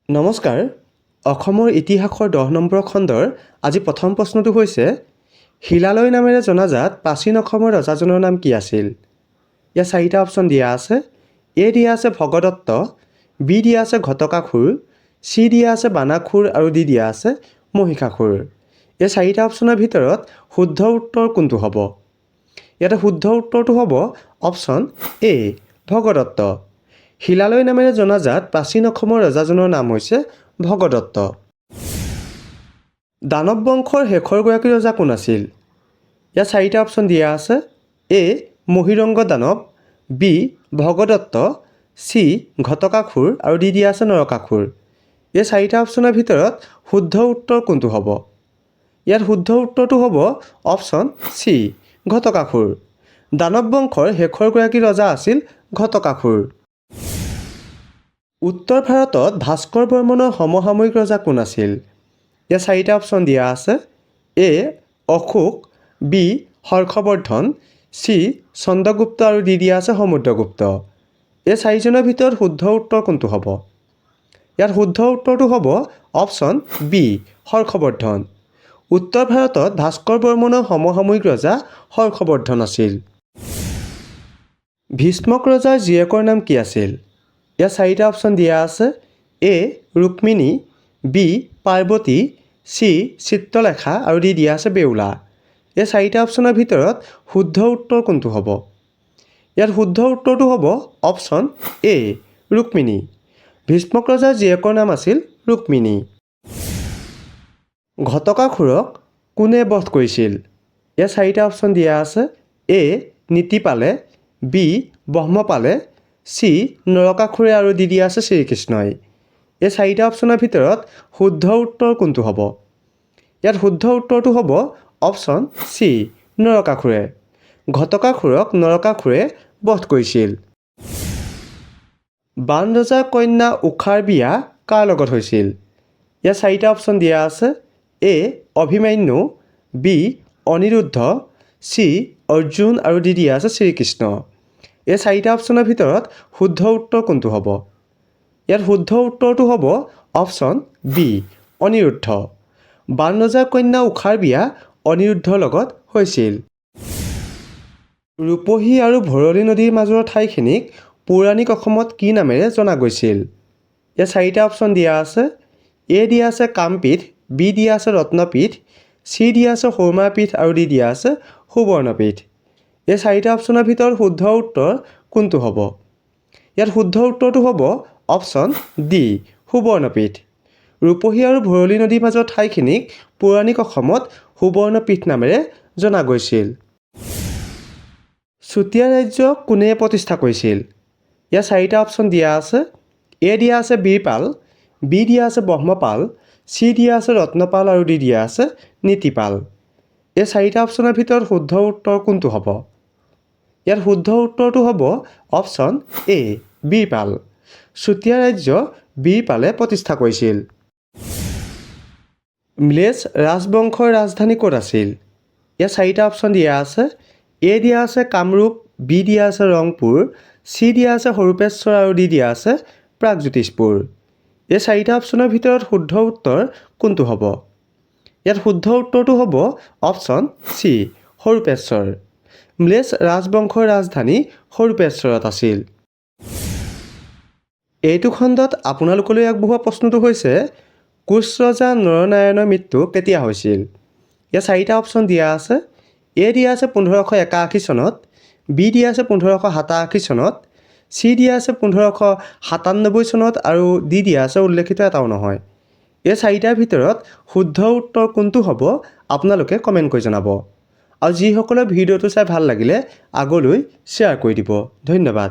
নমস্কাৰ অসমৰ ইতিহাসৰ 10 নম্বৰ খণ্ডৰ আজি প্ৰথম প্ৰশ্নটো হৈছে শিলালয় নামেৰে জনাজাত প্ৰাচীন অসমৰ ৰজাজনৰ নাম কি আছিল ইয়াৰ চাৰিটা অপচন দিয়া আছে এ দিয়া আছে ভগদত্ত বি দিয়া আছে ঘটকাসুৰ চি দিয়া আছে বানাসুৰ আৰু ডি দিয়া আছে মহিষাসুৰ এই চাৰিটা অপচনৰ ভিতৰত শুদ্ধ উত্তৰ কোনটো হ'ব ইয়াতে শুদ্ধ উত্তৰটো হ'ব অপচন এ ভগদত্ত শিলালয় নামেৰে জনাজাত প্ৰাচীন অসমৰ ৰজাজনৰ নাম হৈছে ভগদত্ত দানৱ বংশৰ শেষৰগৰাকী ৰজা কোন আছিল ইয়াৰ চাৰিটা অপচন দিয়া আছে এ মহিৰংগ দানৱ বি ভগদত্ত চি ঘটকাসুৰ আৰু ডি দিয়া আছে নৰকাসুৰ এই চাৰিটা অপচনৰ ভিতৰত শুদ্ধ উত্তৰ কোনটো হ'ব ইয়াৰ শুদ্ধ উত্তৰটো হ'ব অপচন চি ঘটকাসুৰ দানৱ বংশৰ শেষৰগৰাকী ৰজা আছিল ঘটকাসুৰ উত্তৰ ভাৰতত ভাস্কৰ বৰ্মনৰ সমসাময়িক ৰজা কোন আছিল ইয়াৰ চাৰিটা অপচন দিয়া আছে এ অশোক বি হৰ্ষবৰ্ধন চি চন্দ্ৰগুপ্ত আৰু ডি দিয়া আছে সমুদ্ৰগুপ্ত এই চাৰিজনৰ ভিতৰত শুদ্ধ উত্তৰ কোনটো হ'ব ইয়াৰ শুদ্ধ উত্তৰটো হ'ব অপচন বি হৰ্ষবৰ্ধন উত্তৰ ভাৰতত ভাস্কৰ বৰ্মনৰ সমসাময়িক ৰজা হৰ্ষবৰ্ধন আছিল ভীষ্মক ৰজাৰ জীয়েকৰ নাম কি আছিল ইয়াৰ চাৰিটা অপচন দিয়া আছে এ ৰুক্মিণী বি পাৰ্বতী চি চিত্ৰলেখা আৰু ডি দিয়া আছে বেউলা এই চাৰিটা অপচনৰ ভিতৰত শুদ্ধ উত্তৰ কোনটো হ'ব ইয়াৰ শুদ্ধ উত্তৰটো হ'ব অপচন এ ৰুক্মিণী ভীষ্মক ৰজাৰ জীয়েকৰ নাম আছিল ৰুক্মিণী ঘটকাসুৰক কোনে বধ কৰিছিল ইয়াৰ চাৰিটা অপচন দিয়া আছে এ নীতিপালে বি ব্ৰহ্মপালে চি নৰকাসুৰে আৰু ডি দিয়া আছে শ্ৰীকৃষ্ণই এই চাৰিটা অপচনৰ ভিতৰত শুদ্ধ উত্তৰ কোনটো হ'ব ইয়াত শুদ্ধ উত্তৰটো হ'ব অপচন চি নৰকাসুৰে ঘটকাসুৰক নৰকাসুৰে বধ কৰিছিল বান ৰজাৰ কন্যা ঊষাৰ বিয়া কাৰ লগত হৈছিল ইয়াৰ চাৰিটা অপচন দিয়া আছে এ অভিমন্যু বি অনিৰুদ্ধ চি অৰ্জুন আৰু ডি দিয়া আছে শ্ৰীকৃষ্ণ এই চাৰিটা অপচনৰ ভিতৰত শুদ্ধ উত্তৰ কোনটো হ'ব ইয়াত শুদ্ধ উত্তৰটো হ'ব অপচন বি অনিৰুদ্ধ বান ৰজাৰ কন্যা ঊষাৰ বিয়া অনিৰুদ্ধৰ লগত হৈছিল ৰূপহী আৰু ভৰলী নদীৰ মাজৰ ঠাইখিনিক পৌৰাণিক অসমত কি নামেৰে জনা গৈছিল ইয়াৰ চাৰিটা অপচন দিয়া আছে এ দিয়া আছে কামপীঠ বি দিয়া আছে ৰত্নপীঠ চি দিয়া আছে সৌমাপীঠ আৰু ডি দিয়া আছে সুবৰ্ণপীঠ এই চাৰিটা অপচনৰ ভিতৰত শুদ্ধ উত্তৰ কোনটো হ'ব ইয়াত শুদ্ধ উত্তৰটো হ'ব অপচন ডি সুবৰ্ণপীঠ ৰূপহী আৰু ভৰলী নদীৰ মাজৰ ঠাইখিনিক পৌৰাণিক অসমত সুবৰ্ণপীঠ নামেৰে জনা গৈছিল চুতীয়া ৰাজ্য কোনে প্ৰতিষ্ঠা কৰিছিল ইয়াৰ চাৰিটা অপচন দিয়া আছে এ দিয়া আছে বীৰপাল বি দিয়া আছে ব্ৰহ্মপাল চি দিয়া আছে ৰত্নপাল আৰু ডি দিয়া আছে নীতিপাল এই চাৰিটা অপচনৰ ভিতৰত শুদ্ধ উত্তৰ কোনটো হ'ব ইয়াৰ শুদ্ধ উত্তৰটো হ'ব অপচন এ বীৰপাল চুতীয়া ৰাজ্য বীৰপালে প্ৰতিষ্ঠা কৰিছিল ম্লেচ্ছ ৰাজবংশৰ ৰাজধানী ক'ত আছিল ইয়াৰ চাৰিটা অপচন দিয়া আছে এ দিয়া আছে কামৰূপ বি দিয়া আছে ৰংপুৰ চি দিয়া আছে হৰুপেশ্বৰ আৰু ডি দিয়া আছে প্ৰাগজ্যোতিষপুৰ এই চাৰিটা অপচনৰ ভিতৰত শুদ্ধ উত্তৰ কোনটো হ'ব ইয়াত শুদ্ধ উত্তৰটো হ'ব অপচন চি হৰুপেশ্বৰ ম্লেচ্ছ ৰাজবংশৰ ৰাজধানী হৰুপেশ্বৰত আছিল এইটো খণ্ডত আপোনালোকলৈ আগবঢ়োৱা প্ৰশ্নটো হৈছে কোচ ৰজা নৰনাৰায়ণৰ মৃত্যু কেতিয়া হৈছিল ইয়াৰ চাৰিটা অপচন দিয়া আছে এ দিয়া আছে 1581 চনত বি দিয়া আছে 1587 চনত চি দিয়া আছে 1597 চনত আৰু ডি দিয়া আছে উল্লেখিত এটাও নহয় এই চাৰিটাৰ ভিতৰত শুদ্ধ উত্তৰ কোনটো হ'ব আপোনালোকে কমেণ্ট কৰি জনাব আৰু যিসকলে ভিডিঅ'টো চাই ভাল লাগিলে আগলৈ শ্বেয়াৰ কৰি দিব ধন্যবাদ